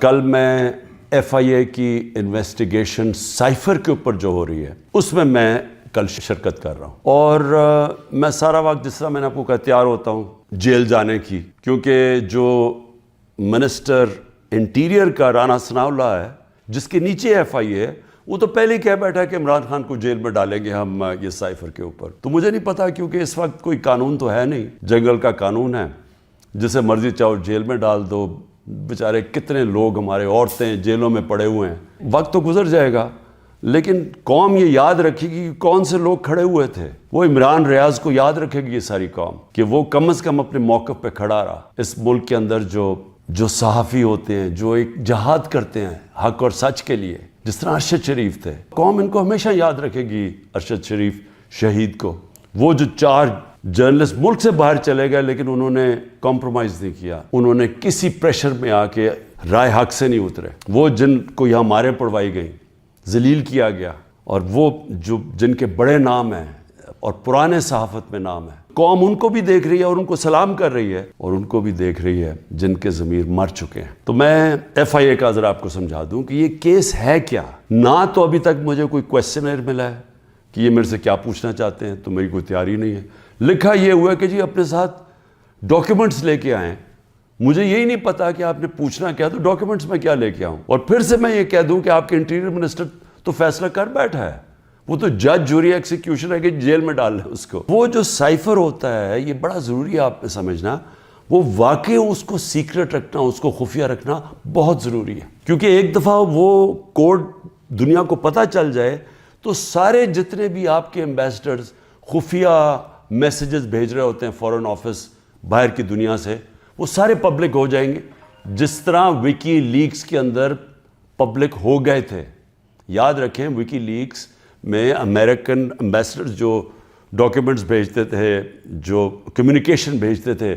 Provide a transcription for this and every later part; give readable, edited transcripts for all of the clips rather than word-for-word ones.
کل میں ایف آئی اے کی انویسٹیگیشن سائفر کے اوپر جو ہو رہی ہے اس میں کل شرکت کر رہا ہوں، اور میں سارا وقت جس طرح میں نے آپ کو کہا تیار ہوتا ہوں جیل جانے کی، کیونکہ جو منسٹر انٹیریئر کا رانا ثناء اللہ ہے جس کے نیچے ایف آئی اے ہے، وہ تو پہلے ہی کہہ بیٹھا کہ عمران خان کو جیل میں ڈالیں گے ہم یہ سائفر کے اوپر۔ تو مجھے نہیں پتا، کیونکہ اس وقت کوئی قانون تو ہے نہیں، جنگل کا قانون ہے، جسے مرضی چاہو جیل میں ڈال دو۔ بیچارے کتنے لوگ ہمارے عورتیں جیلوں میں پڑے ہوئے ہیں، وقت تو گزر جائے گا لیکن قوم یہ یاد رکھے گی کہ کون سے لوگ کھڑے ہوئے تھے۔ وہ عمران ریاض کو یاد رکھے گی یہ ساری قوم کہ وہ کم از کم اپنے موقف پہ کھڑا رہا۔ اس ملک کے اندر جو صحافی ہوتے ہیں، جو ایک جہاد کرتے ہیں حق اور سچ کے لیے، جس طرح ارشد شریف تھے، قوم ان کو ہمیشہ یاد رکھے گی، ارشد شریف شہید کو۔ وہ جو 4 جرنلسٹ ملک سے باہر چلے گئے لیکن انہوں نے کمپرومائز نہیں کیا، انہوں نے کسی پریشر میں آ کے رائے حق سے نہیں اترے۔ وہ جن کو یہاں ماریں پڑوائی گئیں، ذلیل کیا گیا، اور وہ جن کے بڑے نام ہیں اور پرانے صحافت میں نام ہے، قوم ان کو بھی دیکھ رہی ہے اور ان کو سلام کر رہی ہے، اور ان کو بھی دیکھ رہی ہے جن کے ضمیر مر چکے ہیں۔ تو میں ایف آئی اے کا ذرا آپ کو سمجھا دوں کہ یہ کیس ہے کیا۔ نہ تو ابھی تک مجھے کوئی کویسچنر ملا ہے کہ یہ میرے سے کیا پوچھنا چاہتے ہیں، تو میری کوئی تیاری نہیں ہے۔ لکھا یہ ہوا ہے کہ جی اپنے ساتھ ڈاکیومنٹس لے کے آئیں۔ مجھے یہی نہیں پتا کہ آپ نے پوچھنا کیا، تو ڈاکیومنٹس میں کیا لے کے آؤں، اور پھر سے میں یہ کہہ دوں کہ آپ کے انٹیریئر منسٹر تو فیصلہ کر بیٹھا ہے، وہ تو جج جوری ایکسیکیوشن ہے کہ جیل میں ڈال لیں اس کو۔ وہ جو سائفر ہوتا ہے، یہ بڑا ضروری ہے آپ نے سمجھنا، وہ واقعی اس کو سیکرٹ رکھنا، اس کو خفیہ رکھنا بہت ضروری ہے، کیونکہ ایک دفعہ وہ کوڈ دنیا کو پتہ چل جائے تو سارے جتنے بھی آپ کے ایمبیسڈرز خفیہ میسیجز بھیج رہے ہوتے ہیں فورن آفس باہر کی دنیا سے، وہ سارے پبلک ہو جائیں گے، جس طرح وکی لیکس کے اندر پبلک ہو گئے تھے۔ یاد رکھیں، وکی لیکس میں امریکن ایمبیسڈرز جو ڈاکیومنٹس بھیجتے تھے، جو کمیونیکیشن بھیجتے تھے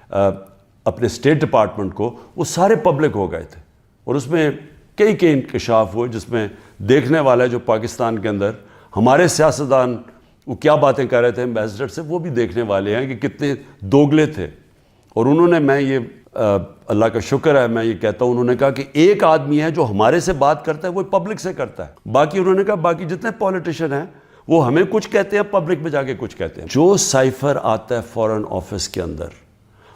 اپنے اسٹیٹ ڈپارٹمنٹ کو، وہ سارے پبلک ہو گئے تھے، اور اس میں کئی انکشاف ہوئے، جس میں دیکھنے والا جو پاکستان کے اندر ہمارے سیاستدان وہ کیا باتیں کر رہے تھے ایمبیسڈر سے، وہ بھی دیکھنے والے ہیں کہ کتنے دوگلے تھے۔ اور انہوں نے، میں یہ اللہ کا شکر ہے، میں یہ کہتا ہوں، انہوں نے کہا کہ ایک آدمی ہے جو ہمارے سے بات کرتا ہے، وہ پبلک سے کرتا ہے، باقی انہوں نے کہا باقی جتنے پولیٹیشین ہیں وہ ہمیں کچھ کہتے ہیں، پبلک میں جا کے کچھ کہتے ہیں۔ جو سائفر آتا ہے فورن آفس کے اندر،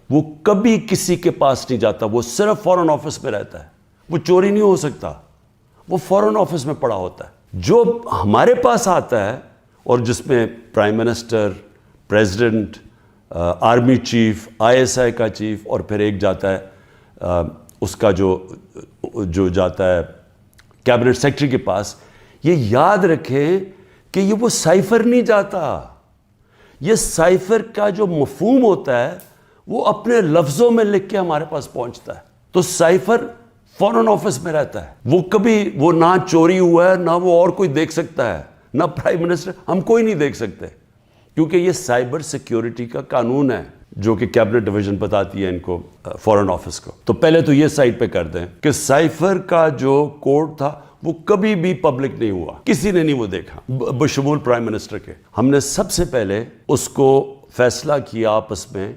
وہ کبھی کسی کے پاس نہیں جاتا، وہ صرف فورن آفس میں رہتا ہے، وہ چوری نہیں ہو سکتا، وہ فورن آفس میں پڑا ہوتا ہے۔ جو ہمارے پاس آتا ہے اور جس میں prime minister, president, army chief, I S I کا چیف، اور پھر ایک جاتا ہے اس کا جو جاتا ہے کیبنٹ سیکرٹری کے پاس، یہ یاد رکھیں کہ یہ وہ سائفر نہیں جاتا۔ یہ سائفر کا جو مفہوم ہوتا ہے وہ اپنے لفظوں میں لکھ کے ہمارے پاس پہنچتا ہے۔ تو سائفر فورن آفس میں رہتا ہے، وہ کبھی وہ نہ چوری ہوا ہے، نہ وہ اور کوئی دیکھ سکتا ہے، نہ پرائم منسٹر، ہم کوئی نہیں دیکھ سکتے، کیونکہ یہ سائبر سیکیورٹی کا قانون ہے جو کہ کیبنٹ ڈویژن بتاتی ہے ان کو، فورن آفس کو۔ تو پہلے تو یہ سائٹ پہ کر دیں کہ سائفر کا جو کوڈ تھا وہ کبھی بھی پبلک نہیں ہوا، کسی نے نہیں وہ دیکھا بشمول پرائم منسٹر کے۔ ہم نے سب سے پہلے اس کو فیصلہ کیا آپس میں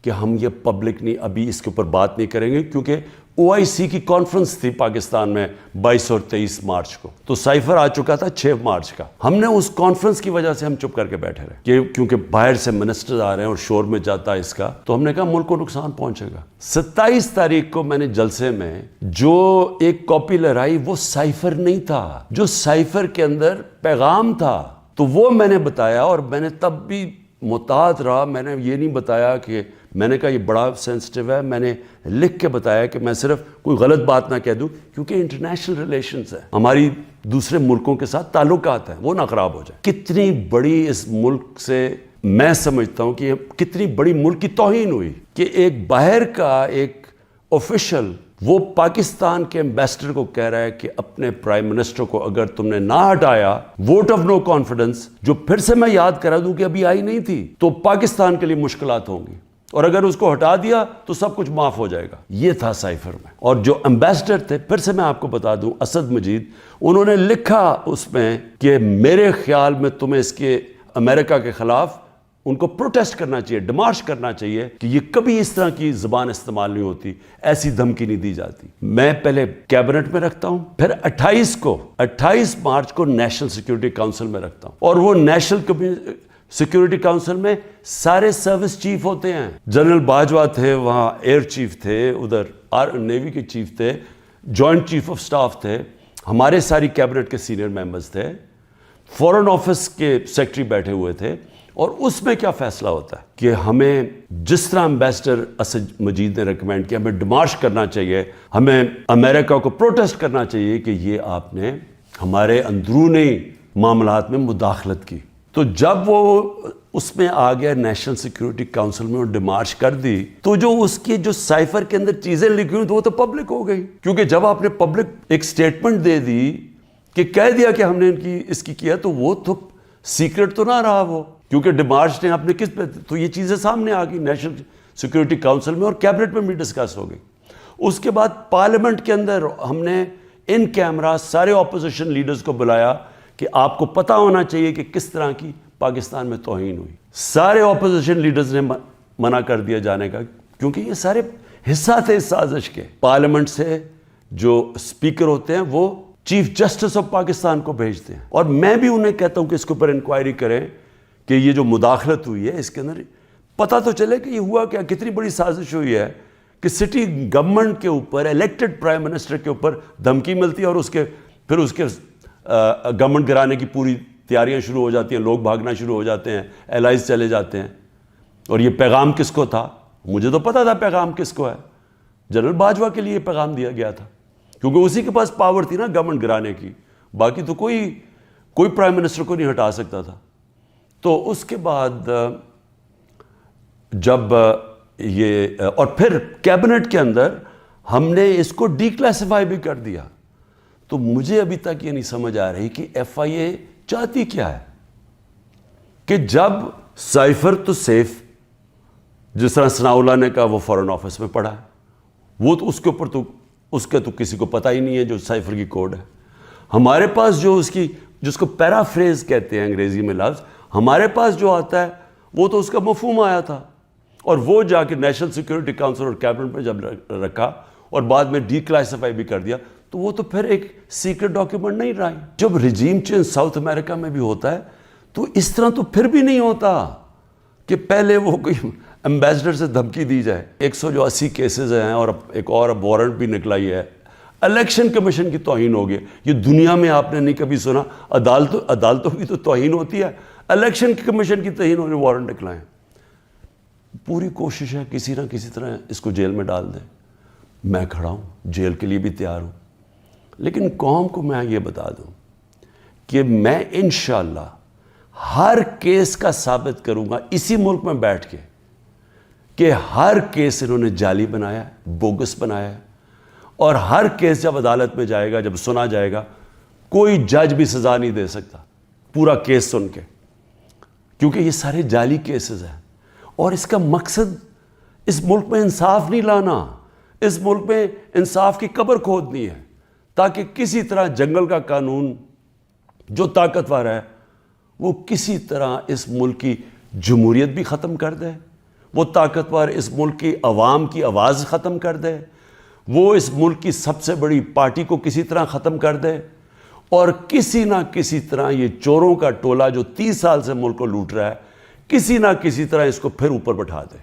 کہ ہم یہ پبلک نہیں، ابھی اس کے اوپر بات نہیں کریں گے، کیونکہ او آئی سی کی کانفرنس تھی پاکستان میں 22 اور 23 مارچ کو، تو سائفر آ چکا تھا 6 مارچ کا۔ ہم نے اس کانفرنس کی وجہ سے ہم چپ کر کے بیٹھے رہے، کیونکہ باہر سے منسٹر آ رہے ہیں اور شور میں جاتا ہے اس کا، تو ہم نے کہا ملک کو نقصان پہنچے گا۔ 27 تاریخ کو میں نے جلسے میں جو ایک کاپی لہرائی، وہ سائفر نہیں تھا، جو سائفر کے اندر پیغام تھا، تو وہ میں نے بتایا، اور میں نے تب بھی محتاط رہا، میں نے یہ نہیں بتایا کہ میں نے کہا یہ بڑا سینسٹیو ہے، میں نے لکھ کے بتایا کہ میں صرف کوئی غلط بات نہ کہہ دوں، کیونکہ انٹرنیشنل ریلیشنز ہیں، ہماری دوسرے ملکوں کے ساتھ تعلقات ہیں، وہ نہ خراب ہو جائے۔ کتنی بڑی اس ملک سے میں سمجھتا ہوں کہ یہ کتنی بڑی ملک کی توہین ہوئی کہ ایک باہر کا ایک آفیشل وہ پاکستان کے ایمبیسڈر کو کہہ رہا ہے کہ اپنے پرائم منسٹر کو اگر تم نے نہ ہٹایا، ووٹ آف نو کانفیڈنس، جو پھر سے میں یاد کرا دوں کہ ابھی آئی نہیں تھی، تو پاکستان کے لیے مشکلات ہوں گی، اور اگر اس کو ہٹا دیا تو سب کچھ معاف ہو جائے گا۔ یہ تھا سائفر میں۔ اور جو ایمبیسڈر تھے، پھر سے میں آپ کو بتا دوں، اسد مجید، انہوں نے لکھا اس میں کہ میرے خیال میں تمہیں اس کے امریکہ کے خلاف ان کو پروٹیسٹ کرنا چاہیے, ڈیمارش کرنا چاہیے کہ یہ کبھی اس طرح کی زبان استعمال نہیں ہوتی, ایسی دھمکی نہیں دی جاتی. میں پہلے کیبنٹ میں رکھتا ہوں, پھر 28 مارچ کو نیشنل سیکیورٹی کاؤنسل میں رکھتا ہوں, اور وہ نیشنل سیکیورٹی کاؤنسل میں سارے سروس چیف ہوتے ہیں. جنرل باجوہ تھے وہاں, ایئر چیف تھے, ادھر نیوی کے چیف تھے, جوائنٹ چیف آف سٹاف تھے, ہمارے ساری کیبنٹ کے سینئر ممبرز تھے, فورن آفس کے سیکرٹری بیٹھے ہوئے تھے. اور اس میں کیا فیصلہ ہوتا ہے کہ ہمیں جس طرح امبیسڈر اسد مجید نے ریکمینڈ کیا, ہمیں ڈیمارش کرنا چاہیے, ہمیں امریکہ کو پروٹیسٹ کرنا چاہیے کہ یہ آپ نے ہمارے اندرونی معاملات میں مداخلت کی. تو جب وہ اس میں آ گیا نیشنل سیکیورٹی کاؤنسل میں اور ڈیمارش کر دی, تو جو اس کی جو سائفر کے اندر چیزیں لکھی ہوئی تو وہ تو پبلک ہو گئی. کیونکہ جب آپ نے پبلک ایک سٹیٹمنٹ دے دی کہ کہہ دیا کہ ہم نے اس کی کیا, تو وہ تو سیکرٹ تو نہ رہا وہ, کیونکہ ڈیمارش نے اپنے کس پہ, تو یہ چیزیں سامنے آ گئی نیشنل سیکیورٹی کاؤنسل میں اور کیبنٹ میں بھی ڈسکس ہو گئی. اس کے بعد پارلیمنٹ کے اندر ہم نے ان کیمرہ سارے اپوزیشن لیڈرز کو بلایا کہ آپ کو پتہ ہونا چاہیے کہ کس طرح کی پاکستان میں توہین ہوئی. سارے اپوزیشن لیڈرز نے منع کر دیا جانے کا, کیونکہ یہ سارے حصہ تھے اس سازش کے. پارلیمنٹ سے جو اسپیکر ہوتے ہیں وہ چیف جسٹس آف پاکستان کو بھیجتے ہیں, اور میں بھی انہیں کہتا ہوں کہ اس کے اوپر انکوائری کریں کہ یہ جو مداخلت ہوئی ہے اس کے اندر پتہ تو چلے کہ یہ ہوا کیا, کتنی بڑی سازش ہوئی ہے کہ سٹی گورنمنٹ کے اوپر, الیکٹڈ پرائم منسٹر کے اوپر دھمکی ملتی ہے, اور پھر اس کے گورنمنٹ گرانے کی پوری تیاریاں شروع ہو جاتی ہیں, لوگ بھاگنا شروع ہو جاتے ہیں, الائز چلے جاتے ہیں. اور یہ پیغام کس کو تھا؟ مجھے تو پتہ تھا پیغام کس کو ہے, جنرل باجوہ کے لیے پیغام دیا گیا تھا, کیونکہ اسی کے پاس پاور تھی نا گورنمنٹ گرانے کی, باقی تو کوئی پرائم منسٹر کو نہیں ہٹا سکتا تھا. تو اس کے بعد جب یہ, اور پھر کیبنٹ کے اندر ہم نے اس کو ڈی کلاسیفائی بھی کر دیا. تو مجھے ابھی تک یہ نہیں سمجھ آ رہی کہ ایف آئی اے چاہتی کیا ہے, کہ جب سائفر تو سیف, جس طرح ثناء اللہ نے کہا وہ فورن آفس میں پڑا ہے, وہ تو اس کے اوپر تو اس کے تو کسی کو پتہ ہی نہیں ہے جو سائفر کی کوڈ ہے. ہمارے پاس جو جس کو پیرافریز کہتے ہیں انگریزی میں لفظ, ہمارے پاس جو آتا ہے وہ تو اس کا مفہوم آیا تھا, اور وہ جا کے نیشنل سیکیورٹی کاؤنسل اور کیبنٹ میں جب رکھا اور بعد میں ڈی کلاسیفائی بھی کر دیا, تو وہ تو پھر ایک سیکرٹ ڈاکیومنٹ نہیں رہا. جب رجیم چینج ساؤتھ امریکہ میں بھی ہوتا ہے تو اس طرح تو پھر بھی نہیں ہوتا کہ پہلے وہ کوئی امبیسڈر سے دھمکی دی جائے. 180 کیسز ہیں, اور ایک اور وارنٹ بھی نکلائی ہے. الیکشن کمیشن کی توہین ہو گئی, یہ دنیا میں آپ نے نہیں کبھی سنا. عدالتوں کی تو توہین ہوتی ہے, الیکشن کمیشن کی توہین ہونے وارنٹ نکلائیں. پوری کوشش ہے کسی نہ کسی طرح اس کو جیل میں ڈال دیں. میں کھڑا ہوں, جیل کے لیے بھی تیار ہوں, لیکن قوم کو میں یہ بتا دوں کہ میں انشاءاللہ ہر کیس کا ثابت کروں گا اسی ملک میں بیٹھ کے کہ ہر کیس انہوں نے جعلی بنایا ہے, بوگس بنایا ہے, اور ہر کیس جب عدالت میں جائے گا, جب سنا جائے گا, کوئی جج بھی سزا نہیں دے سکتا پورا کیس سن کے, کیونکہ یہ سارے جعلی کیسز ہیں. اور اس کا مقصد اس ملک میں انصاف نہیں لانا, اس ملک میں انصاف کی قبر کھودنی ہے, تاکہ کسی طرح جنگل کا قانون جو طاقتور ہے وہ کسی طرح اس ملک کی جمہوریت بھی ختم کر دے, وہ طاقتور اس ملک کی عوام کی آواز ختم کر دے, وہ اس ملک کی سب سے بڑی پارٹی کو کسی طرح ختم کر دے, اور کسی نہ کسی طرح یہ چوروں کا ٹولہ جو 30 سال سے ملک کو لوٹ رہا ہے, کسی نہ کسی طرح اس کو پھر اوپر بٹھا دے.